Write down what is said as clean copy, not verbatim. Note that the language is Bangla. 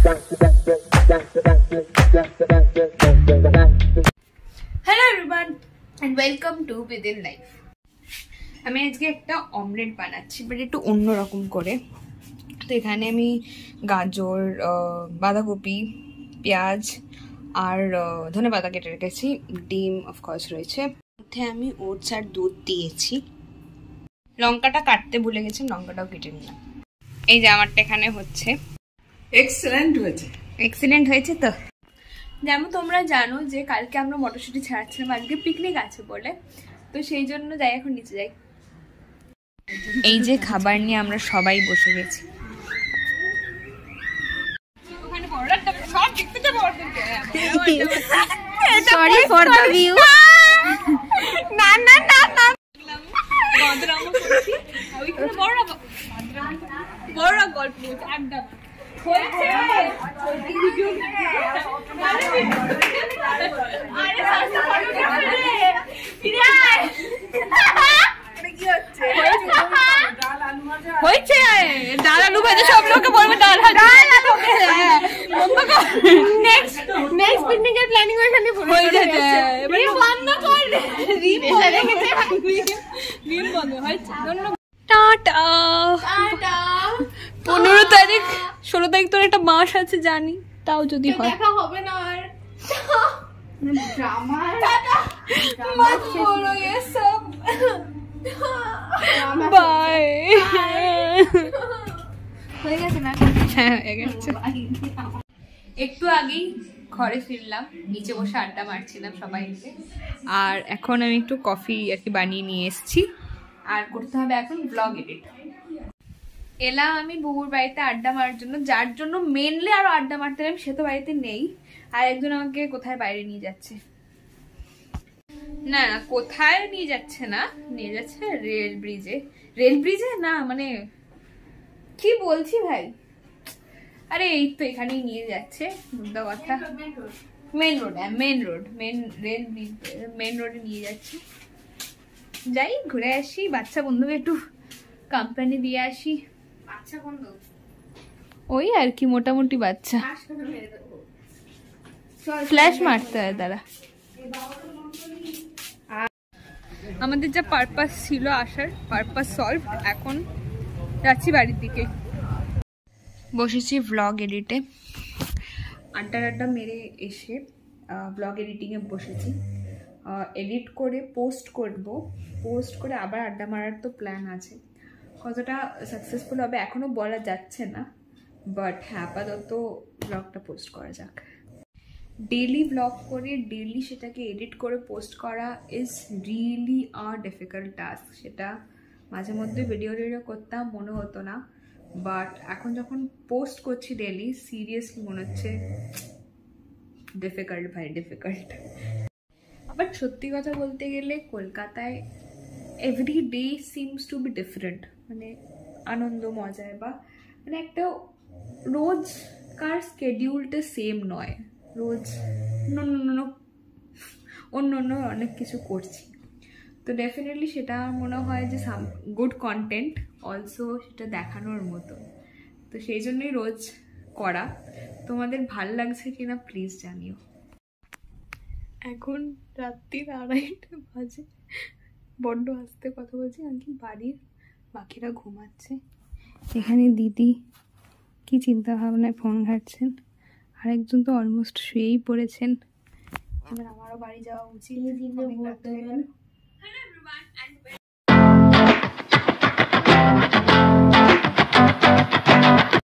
Hello everyone and welcome to Within Life. আমি আজকে একটা অমলেট বানাচ্ছি বাট একটু অন্যরকম করে। তো এখানে আমি গাজর, বাঁধাকপি, পেঁয়াজ আর ধনেপাতা কেটে রেখেছি, ডিম অফকোর্স রয়েছে, মধ্যে আমি ওটস আর দুধ দিয়েছি। লঙ্কাটা কাটতে ভুলে গেছি, লঙ্কাটাও কেটে নিলাম। এই যে আমারটা এখানে হচ্ছে এক্সেলেন্ট হয়েছে। এক্সিলেন্ট হয়েছে তো। যেমন তোমরা জানো যে কালকে আমরা মটরশুঁটি ছাড়াচ্ছিলাম, আজকে পিকনিক আছে বলে, তো সেই জন্য যাই এখন নিচে যাই। এই যে খাবার নিয়ে আমরা সবাই বসে গেছি। Sorry for the view. না না না না, বড় গল্প আড্ডা হয়েছে। ডাল আলু ভাজা সব লোকে বলবে ডাল আলু। নেক্সট পিকনিকের প্ল্যানিং ওইখানে হয়ে যাচ্ছে। এবারে বন্ধ কর রে, রিম বন্ধ হয়েছে। ধন্যবাদ, টাটা টাটা। 15 তারিখ 16 তারিখ তোর একটা মাস আছে জানি, তাও যদি হয় দেখা হবে না আর। ড্রামা টাটা মত বলো ये सब। বাই। হয়ে গেছে না? হ্যাঁ হয়ে গেছে। একটু আগেই ঘরে ফিরলাম, নিচে বসে আড্ডা মারছিলাম সবাই মিলে। আর এখন আমি একটু কফি আর কি বানিয়ে নিয়ে এসেছি, আর করতে হবে এখন ব্লগ এডিট। এলাম আমি বুবুর বাড়িতে আড্ডা মারার জন্য, যার জন্য মেনলি আরো আড্ডা মারতে এলাম, সে তো বাড়িতে নেই। আর একজন আমাকে কোথায় বাইরে নিয়ে যাচ্ছে, না না কোথায় নিয়ে যাচ্ছে না, নিয়ে যাচ্ছে রেল ব্রিজে। রেল ব্রিজে না, মানে কি বলছি ভাই, আরে এই তো এখানেই নিয়ে যাচ্ছে। মুদ্রা কথা মেন রোড, মেন রোডে নিয়ে যাচ্ছে। যাই ঘুরে আসি, বাচ্চা বন্ধুকে একটু কোম্পানি দিয়ে আসি। বাচ্চা বন্ধু ওই আর কি মোটামুটি বাচ্চা, ফ্ল্যাশ মারতে হয় তারা। আমাদের যা পারপাস ছিল আসার, পারপাস সলভ। এখন যাচ্ছি বাড়ির দিকে। বসেছি ভ্লগ এডিটে, আড্ডা মেরে এসে ভ্লগ এডিটিংয়ে বসেছি। এডিট করে পোস্ট করব, পোস্ট করে আবার আড্ডা মারার তো প্ল্যান আছে। কতটা সাকসেসফুল হবে এখনও বলা যাচ্ছে না, বাট হ্যাঁ আপাতত ব্লগটা পোস্ট করা যাক। ডেলি ব্লগ করে ডেলি সেটাকে এডিট করে পোস্ট করা is really a difficult task. সেটা মাঝে মধ্যে ভিডিও করতাম, মনে হতো না, বাট এখন যখন পোস্ট করছি ডেলি, সিরিয়াসলি মনে হচ্ছে ডিফিকাল্ট, ভাই ডিফিকাল্ট। বাট সত্যি কথা বলতে গেলে কলকাতায় every day seems to B different, মানে আনন্দ মজায় বা মানে একটা রোজকার স্কেডিউলটা সেম নয়। রোজ অন্য অনেক কিছু করছি, তো ডেফিনেটলি সেটা মনে হয় যে সাম গুড কন্টেন্ট অলসো সেটা দেখানোর মতো। তো সেই জন্যই রোজ করা। তোমাদের ভাল লাগছে কিনা প্লিজ জানিও। এখন রাত্রি 2:30 বাজে, বড্ড আস্তে কথা বলছি, কারণ বাড়ির বাকিরা ঘুমাচ্ছে। এখানে দিদি কি চিন্তা ভাবনায় ফোন ঘাটছেন, আরেকজন তো অলমোস্ট শুয়েই পড়েছেন। এবার আমারও বাড়ি যাওয়া উচিত।